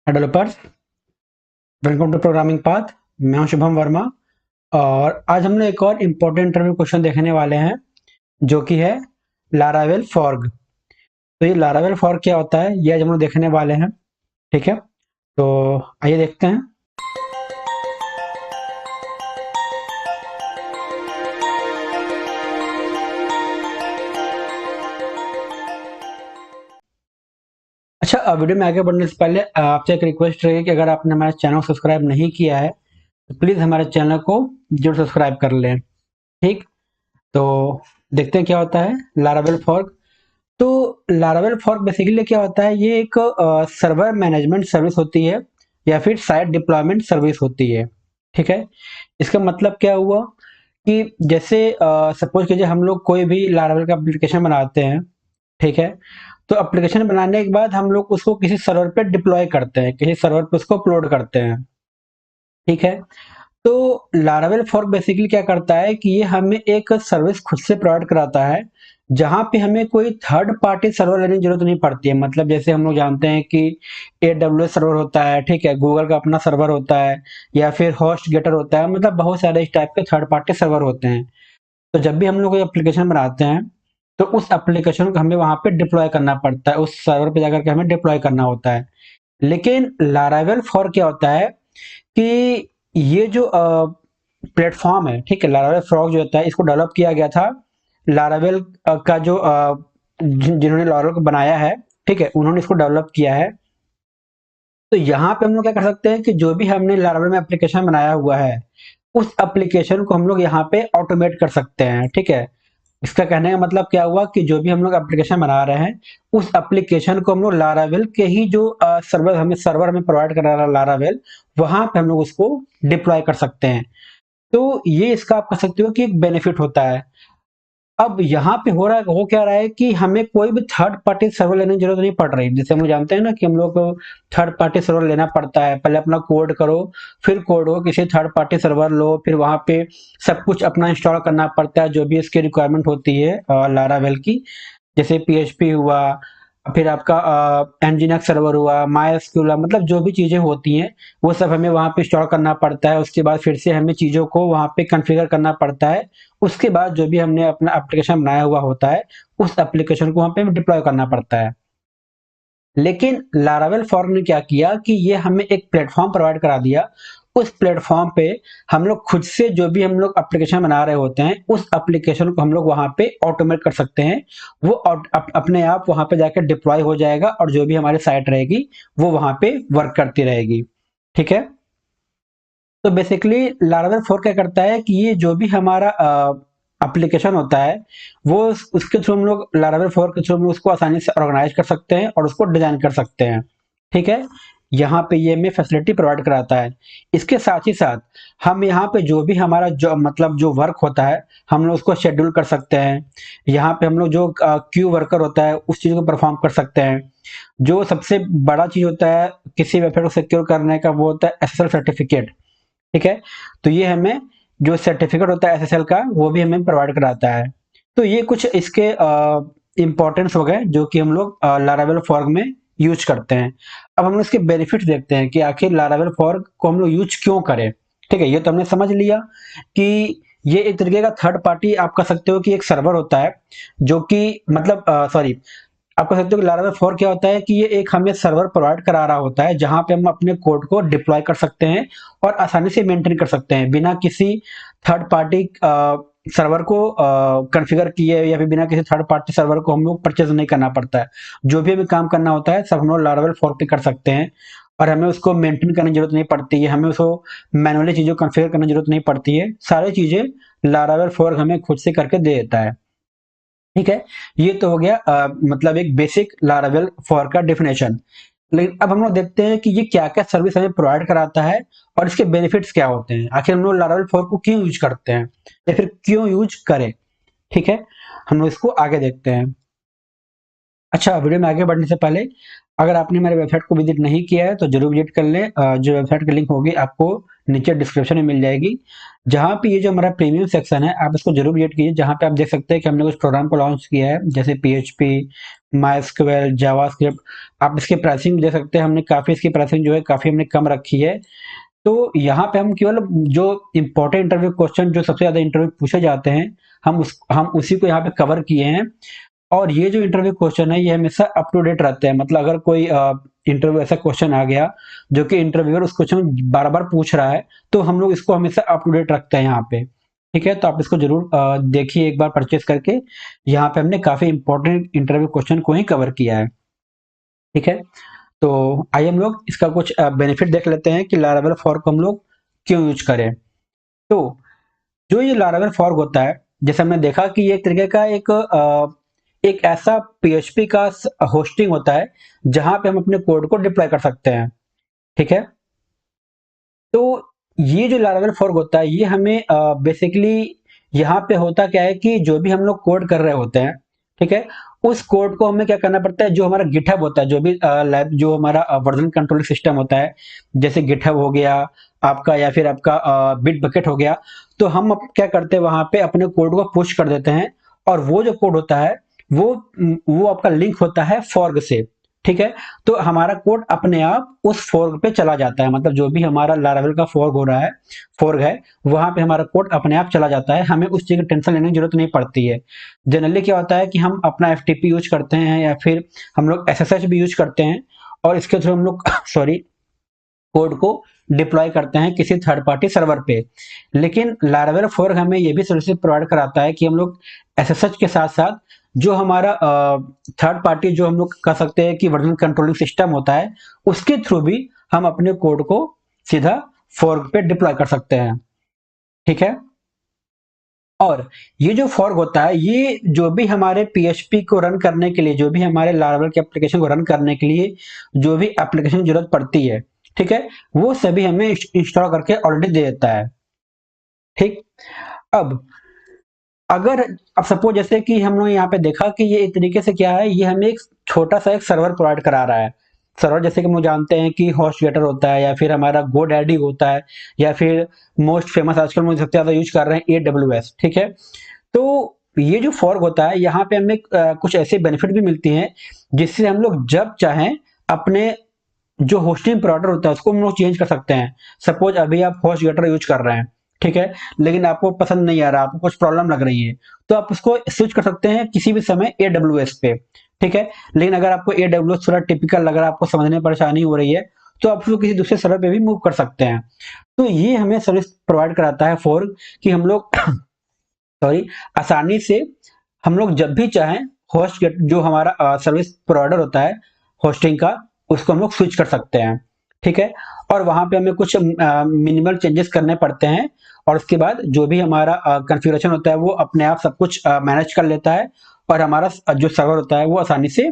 Developers, welcome to programming path. मैं हूं शुभम वर्मा और आज हम लोग एक और इम्पोर्टेंट इंटरव्यू क्वेश्चन देखने वाले हैं जो कि है लारावेल फॉर्क। तो ये लारावेल फॉर्क क्या होता है ये आज हम लोग देखने वाले हैं। ठीक है, तो आइए देखते हैं। अच्छा, वीडियो में आगे बढ़ने से पहले आपसे एक रिक्वेस्ट रहेगी कि अगर आपने हमारे चैनल को सब्सक्राइब नहीं किया है तो प्लीज़ हमारे चैनल को जरूर सब्सक्राइब कर लें। ठीक, तो देखते हैं क्या होता है लारावेल फॉर्क। तो लारावेल फॉर्क बेसिकली क्या होता है, ये एक सर्वर मैनेजमेंट सर्विस होती है या फिर साइट डिप्लॉयमेंट सर्विस होती है। ठीक है, इसका मतलब क्या हुआ कि जैसे सपोज कीजिए हम लोग कोई भी लारावेल का एप्लीकेशन बनाते हैं। ठीक है, तो एप्लीकेशन बनाने के बाद हम लोग उसको किसी सर्वर पे डिप्लॉय करते हैं, किसी सर्वर पे उसको अपलोड करते हैं। ठीक है, तो लारावेल फॉर्क बेसिकली क्या करता है कि ये हमें एक सर्विस खुद से प्रोवाइड कराता है जहां पे हमें कोई थर्ड पार्टी सर्वर लेने की जरूरत नहीं पड़ती है। मतलब जैसे हम लोग जानते हैं कि AWS सर्वर होता है, ठीक है, गूगल का अपना सर्वर होता है या फिर होस्ट गेटर होता है, मतलब बहुत सारे इस टाइप के थर्ड पार्टी सर्वर होते हैं। तो जब भी हम लोग कोई एप्लीकेशन बनाते हैं तो उस एप्लीकेशन को हमें वहां पे डिप्लॉय करना पड़ता है, उस सर्वर पे जाकर के हमें डिप्लॉय करना होता है। लेकिन लारावेल फॉर्क क्या होता है कि ये जो प्लेटफॉर्म है, ठीक है, लारावेल फ्रॉग जो होता है इसको डेवलप किया गया था लारावेल का जो जिन्होंने लारावेल को बनाया है, ठीक है, उन्होंने इसको डेवलप किया है। तो यहाँ पे हम लोग क्या कर सकते हैं कि जो भी हमने लारावेल में एप्लीकेशन बनाया हुआ है उस एप्लीकेशन को हम लोग यहाँ पे ऑटोमेट कर सकते हैं। ठीक है, इसका कहने का मतलब क्या हुआ कि जो भी हम लोग एप्लीकेशन बना रहे हैं उस एप्लीकेशन को हम लोग लारावेल के ही जो सर्वर हमें प्रोवाइड कर रहा है लारावेल, वहां पे हम लोग उसको डिप्लॉय कर सकते हैं। तो ये इसका आप कह सकते हो कि एक बेनिफिट होता है। अब यहाँ पे हो क्या रहा है कि हमें कोई भी थर्ड पार्टी सर्वर लेने की जरूरत नहीं पड़ रही। जैसे हम लोग जानते हैं ना कि हम लोग को थर्ड पार्टी सर्वर लेना पड़ता है, पहले अपना कोड करो, फिर कोड हो किसी थर्ड पार्टी सर्वर लो, फिर वहां पे सब कुछ अपना इंस्टॉल करना पड़ता है जो भी इसकी रिक्वायरमेंट होती है लारावेल की। जैसे PHP हुआ, फिर आपका nginx सर्वर हुआ, MySQL हुआ, मतलब जो भी चीजें होती हैं वो सब हमें वहां पे इंस्टॉल करना पड़ता है। उसके बाद फिर से हमें चीजों को वहां पे कॉन्फ़िगर करना पड़ता है। उसके बाद जो भी हमने अपना एप्लीकेशन बनाया हुआ होता है उस एप्लीकेशन को वहां पे डिप्लॉय करना पड़ता है। लेकिन लारावेल फॉर्क ने क्या किया कि ये हमें एक प्लेटफॉर्म प्रोवाइड करा दिया। उस प्लेटफॉर्म पे हम लोग खुद से जो भी हम लोग एप्लीकेशन बना रहे होते हैं उस एप्लीकेशन को हम लोग वहां पे ऑटोमेट कर सकते हैं। वो अपने आप वहां पे जाकर डिप्लॉय हो जाएगा और जो भी हमारी साइट रहेगी वो वहां पे वर्क करती रहेगी। ठीक है, तो बेसिकली लारावेल फोर क्या करता है कि ये जो भी हमारा एप्लीकेशन होता है वो उसके थ्रू हम लोग लारावेल फोर के थ्रू हम लोग उसको आसानी से ऑर्गेनाइज कर सकते हैं और उसको डिजाइन कर सकते हैं। ठीक है, यहाँ पे ये हमें फैसिलिटी प्रोवाइड कराता है। इसके साथ ही साथ हम यहाँ पे जो भी हमारा जो मतलब जो वर्क होता है हम लोग उसको शेड्यूल कर सकते हैं। यहाँ पे हम लोग जो क्यू वर्कर होता है उस चीज को परफॉर्म कर सकते हैं। जो सबसे बड़ा चीज होता है किसी वेबसाइट को सिक्योर करने का वो होता है SSL सर्टिफिकेट। ठीक है, तो ये हमें जो सर्टिफिकेट होता है SSL का वो भी हमें प्रोवाइड कराता है। तो ये कुछ इसके इम्पोर्टेंस हो गए जो कि हम लोग लारावेल फॉर्क में यूज करते हैं। अब हम लोग इसके बेनिफिट देखते हैं कि आखिर लारावेल फॉर्क को हम लोग यूज क्यों करें। ठीक है, ये तो हमने समझ लिया कि ये एक तरीके का थर्ड पार्टी आप कह सकते हो कि एक सर्वर होता है जो कि मतलब सॉरी, आप कह सकते हो कि लारावेल फोर क्या होता है कि ये एक हमें सर्वर प्रोवाइड करा रहा होता है जहां पे हम अपने कोड को डिप्लॉय कर सकते हैं और आसानी से मेंटेन कर सकते हैं बिना किसी थर्ड पार्टी सर्वर को कॉन्फ़िगर किए या फिर बिना किसी थर्ड पार्टी सर्वर को हम लोग परचेज नहीं करना पड़ता है। जो भी हमें काम करना होता है सब हम लोग लारावेल फोर पे कर सकते हैं और हमें उसको मेंटेन करने की जरूरत नहीं पड़ती है, हमें उसको मैनुअली चीजों को कॉन्फ़िगर करने की जरूरत नहीं पड़ती है। सारी चीजें लारावेल फोर हमें खुद से करके दे देता है। ठीक है, ये तो हो गया मतलब एक बेसिक लारावेल फॉर का डेफिनेशन। लेकिन अब हम लोग देखते हैं कि ये क्या क्या सर्विस हमें प्रोवाइड कराता है और इसके बेनिफिट्स क्या होते हैं। आखिर हम लोग लारावेल फॉर को क्यों यूज करते हैं या फिर क्यों यूज करें। ठीक है, हम लोग इसको आगे देखते हैं। अच्छा, वीडियो में आगे बढ़ने से पहले अगर आपने हमारे वेबसाइट को विजिट नहीं किया है तो जरूर विजिट कर लें। जो वेबसाइट की लिंक होगी आपको नीचे डिस्क्रिप्शन में मिल जाएगी, जहाँ पे ये जो हमारा प्रीमियम सेक्शन है आप इसको जरूर विजिट कीजिए, जहाँ पे आप देख सकते हैं कि हमने कुछ प्रोग्राम को लॉन्च किया है, जैसे PHP, MySQL, जावास्क्रिप्ट। आप इसकी प्राइसिंग देख सकते हैं, हमने काफ़ी इसकी प्राइसिंग जो है काफ़ी हमने कम रखी है। तो यहाँ पे हम केवल जो इम्पोर्टेंट इंटरव्यू क्वेश्चन जो सबसे ज़्यादा इंटरव्यू पूछे जाते हैं, हम उसी को यहाँ पे कवर किए हैं। और ये जो इंटरव्यू क्वेश्चन है ये हमेशा अप टू डेट रहते हैं, मतलब अगर कोई इंटरव्यू ऐसा क्वेश्चन आ गया जो कि इंटरव्यूअर उस क्वेश्चन बार बार पूछ रहा है, तो हम लोग इसको हमेशा अप टू डेट रखते हैं यहाँ पे। ठीक है, तो आप इसको जरूर देखिए एक बार परचेस करके। यहाँ पे हमने काफी इंपॉर्टेंट इंटरव्यू क्वेश्चन को ही कवर किया है। ठीक है, तो आइए हम लोग इसका कुछ बेनिफिट देख लेते हैं कि लारावेल फॉर्क हम लोग क्यों यूज करें। तो जो ये लारावेल फॉर्क होता है, जैसे हमने देखा कि ये एक तरीके का एक ऐसा PHP का होस्टिंग होता है जहां पे हम अपने कोड को डिप्लॉय कर सकते हैं। ठीक है, तो ये जो लारावेल फॉर्क होता है ये हमें बेसिकली यहाँ पे होता क्या है कि जो भी हम लोग कोड कर रहे होते हैं, ठीक है, उस कोड को हमें क्या करना पड़ता है, जो हमारा गिटहब होता है, जो भी लैब जो हमारा वर्जन कंट्रोल सिस्टम होता है, जैसे गिटहब हो गया आपका या फिर आपका बिट बकेट हो गया, तो हम क्या करते हैं वहां पे अपने कोड को पुश कर देते हैं। और वो जो कोड होता है वो वो आपका लिंक होता है फॉर्क से। ठीक है, तो हमारा कोड अपने आप उस फोर्क पे चला जाता है, मतलब जो भी हमारा लारावेल का फोर्क हो रहा है, फोर्क है, वहां पे हमारा कोड अपने आप चला जाता है, हमें उस चीज की टेंशन लेने की जरूरत नहीं पड़ती है। जनरली क्या होता है कि हम अपना FTP यूज करते हैं या फिर हम लोग SSH भी यूज करते हैं, और इसके थ्रू हम लोग सॉरी कोड को डिप्लॉय करते हैं किसी थर्ड पार्टी सर्वर पे। लेकिन लारावेल फोर्क हमें ये भी सर्विस प्रोवाइड कराता है कि हम लोग SSH के साथ साथ जो हमारा थर्ड पार्टी जो हम लोग कह सकते हैं कि वर्जन कंट्रोलिंग सिस्टम होता है, उसके थ्रू भी हम अपने कोड को सीधा फोर्क पे डिप्लॉय कर सकते हैं। ठीक है, और ये जो फॉर्क होता है ये जो भी हमारे PHP को रन करने के लिए, जो भी हमारे लारावेल के एप्लीकेशन को रन करने के लिए जो भी एप्लीकेशन की जरूरत पड़ती है, ठीक है, वो सभी हमें इंस्टॉल करके ऑलरेडी दे देता है। ठीक, अब अगर अब सपोज जैसे कि हम लोग यहाँ पे देखा कि ये एक तरीके से क्या है, ये हमें एक छोटा सा एक सर्वर प्रोवाइड करा रहा है। सर्वर जैसे कि हम लोग जानते हैं कि होस्टगेटर होता है या फिर हमारा GoDaddy होता है, या फिर मोस्ट फेमस आजकल मुझे सबसे ज्यादा यूज कर रहे हैं AWS। ठीक है, तो ये जो फॉर्क होता है यहाँ पे हमें कुछ ऐसे बेनिफिट भी मिलती हैं जिससे हम लोग जब चाहें अपने जो होस्टिंग प्रोवाइडर होता है उसको हम लोग चेंज कर सकते हैं। सपोज अभी आप HostGator यूज कर रहे हैं, ठीक है, लेकिन आपको पसंद नहीं आ रहा, आपको कुछ प्रॉब्लम लग रही है, तो आप उसको स्विच कर सकते हैं किसी भी समय AWS पे। ठीक है, लेकिन अगर आपको AWS थोड़ा टिपिकल लग रहा है, आपको समझने में परेशानी हो रही है, तो आप उसको किसी दूसरे सर्वर पे भी मूव कर सकते हैं। तो ये हमें सर्विस प्रोवाइड कराता है फोर्क कि हम लोग सॉरी आसानी से हम लोग जब भी चाहें होस्ट जो हमारा सर्विस प्रोवाइडर होता है होस्टिंग का, उसको हम लोग स्विच कर सकते हैं। ठीक है, और वहां पे हमें कुछ मिनिमल चेंजेस करने पड़ते हैं, और उसके बाद जो भी हमारा कॉन्फ़िगरेशन होता है वो अपने आप सब कुछ मैनेज कर लेता है, और हमारा जो सर्वर होता है वो आसानी से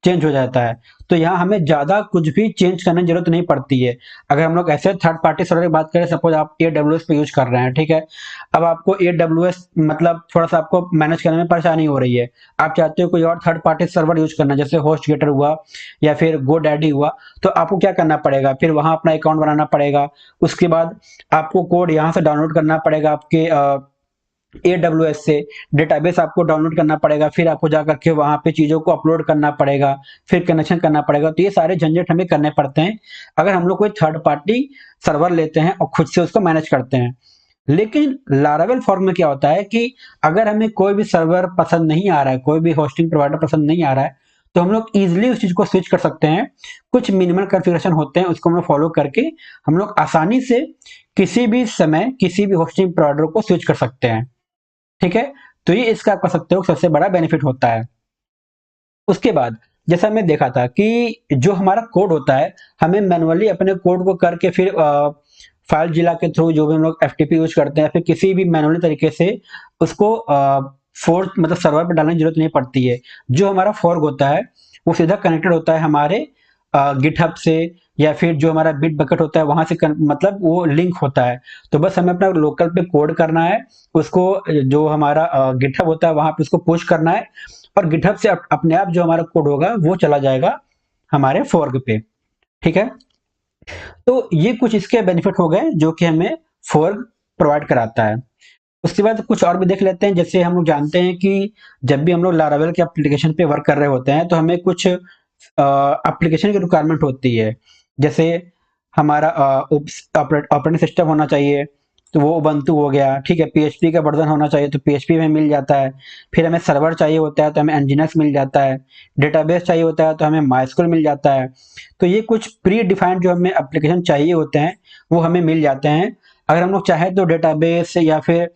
चेंज हो जाता है। तो यहाँ हमें ज़्यादा कुछ भी चेंज करने की जरूरत नहीं पड़ती है। अगर हम लोग ऐसे थर्ड पार्टी सर्वर की बात करें, सपोज आप AWS पे यूज कर रहे हैं, ठीक है, अब आपको AWS मतलब थोड़ा सा आपको मैनेज करने में परेशानी हो रही है, आप चाहते हो कोई और थर्ड पार्टी सर्वर यूज करना, जैसे HostGator हुआ या फिर GoDaddy हुआ, तो आपको क्या करना पड़ेगा, फिर वहां अपना अकाउंट बनाना पड़ेगा। उसके बाद आपको कोड यहाँ से डाउनलोड करना पड़ेगा आपके AWS से, डेटाबेस आपको डाउनलोड करना पड़ेगा, फिर आपको जाकर के वहां पे चीजों को अपलोड करना पड़ेगा, फिर कनेक्शन करना पड़ेगा। तो ये सारे झंझट हमें करने पड़ते हैं अगर हम लोग कोई थर्ड पार्टी सर्वर लेते हैं और खुद से उसको मैनेज करते हैं। लेकिन लारावेल फॉर्क में क्या होता है कि अगर हमें कोई भी सर्वर पसंद नहीं आ रहा है, कोई भी होस्टिंग प्रोवाइडर पसंद नहीं आ रहा है, तो हम लोग इजिली उस चीज को स्विच कर सकते हैं। कुछ मिनिमल कॉन्फ़िगरेशन होते हैं, उसको हम लोग फॉलो करके हम लोग आसानी से किसी भी समय किसी भी होस्टिंग प्रोवाइडर को स्विच कर सकते हैं। ठीक है, तो ये इसका आप कह सकते हो सबसे बड़ा बेनिफिट होता है। उसके बाद जैसा हमने देखा था कि जो हमारा कोड होता है, हमें मैनुअली अपने कोड को करके फिर फाइल जिला के थ्रू जो भी हम लोग FTP यूज करते हैं, फिर किसी भी मैनुअली तरीके से उसको फोर्क मतलब सर्वर पर डालने की जरूरत नहीं पड़ती है। जो हमारा फोर्क होता है वो सीधा कनेक्टेड होता है हमारे गिटहब से, या फिर जो हमारा बिट बकेट होता है वहां से मतलब वो लिंक होता है। तो बस हमें अपना लोकल पे कोड करना है, उसको जो हमारा गिटहब होता है वहां पे उसको पुश करना है, और गिटहब से अपने आप जो हमारा कोड होगा वो चला जाएगा हमारे फोर्क पे। ठीक है, तो ये कुछ इसके बेनिफिट हो गए जो कि हमें फोर्क प्रोवाइड कराता है। उसके बाद कुछ और भी देख लेते हैं। जैसे हम लोग जानते हैं कि जब भी हम लोग लारावेल के एप्लीकेशन पे वर्क कर रहे होते हैं तो हमें कुछ एप्लीकेशन की रिक्वायरमेंट होती है। जैसे हमारा ऑपरेटिंग सिस्टम होना चाहिए, तो वो उबंटू हो गया। ठीक है, पीएचपी का वर्जन होना चाहिए तो पीएचपी में मिल जाता है। फिर हमें सर्वर चाहिए होता है तो हमें एनजीएनएस मिल जाता है। डेटाबेस चाहिए होता है तो हमें माइस्क्यूएल मिल जाता है। तो ये कुछ प्री डिफाइंड जो हमें एप्लीकेशन चाहिए होते हैं वो हमें मिल जाते हैं। अगर हम लोग चाहें तो डेटाबेस या फिर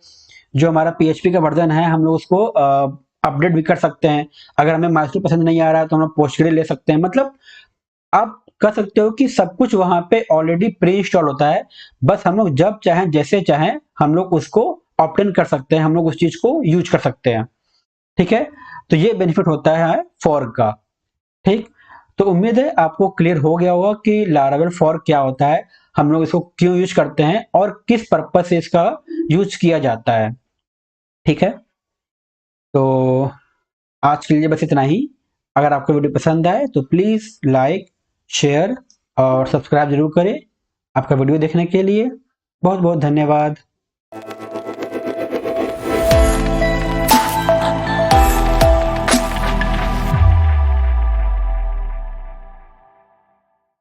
जो हमारा पीएचपी का वर्जन है हम लोग उसको अपडेट भी कर सकते हैं। अगर हमें माइस्क्यूएल पसंद नहीं आ रहा है तो हम लोग पोस्टग्रे ले सकते हैं। मतलब आप कह सकते हो कि सब कुछ वहां पे ऑलरेडी प्री इंस्टॉल होता है। बस हम लोग जब चाहें जैसे चाहें हम लोग उसको ऑप्ट कर सकते हैं, हम लोग उस चीज को यूज कर सकते हैं। ठीक है, तो ये बेनिफिट होता है फॉर्क का। ठीक, तो उम्मीद है आपको क्लियर हो गया होगा कि लारावेल फॉर्क क्या होता है, हम लोग इसको क्यों यूज करते हैं और किस पर्पज से इसका यूज किया जाता है। ठीक है, तो आज के लिए बस इतना ही। अगर आपको वीडियो पसंद आए तो प्लीज लाइक, शेयर और सब्सक्राइब जरूर करें। आपका वीडियो देखने के लिए बहुत बहुत धन्यवाद।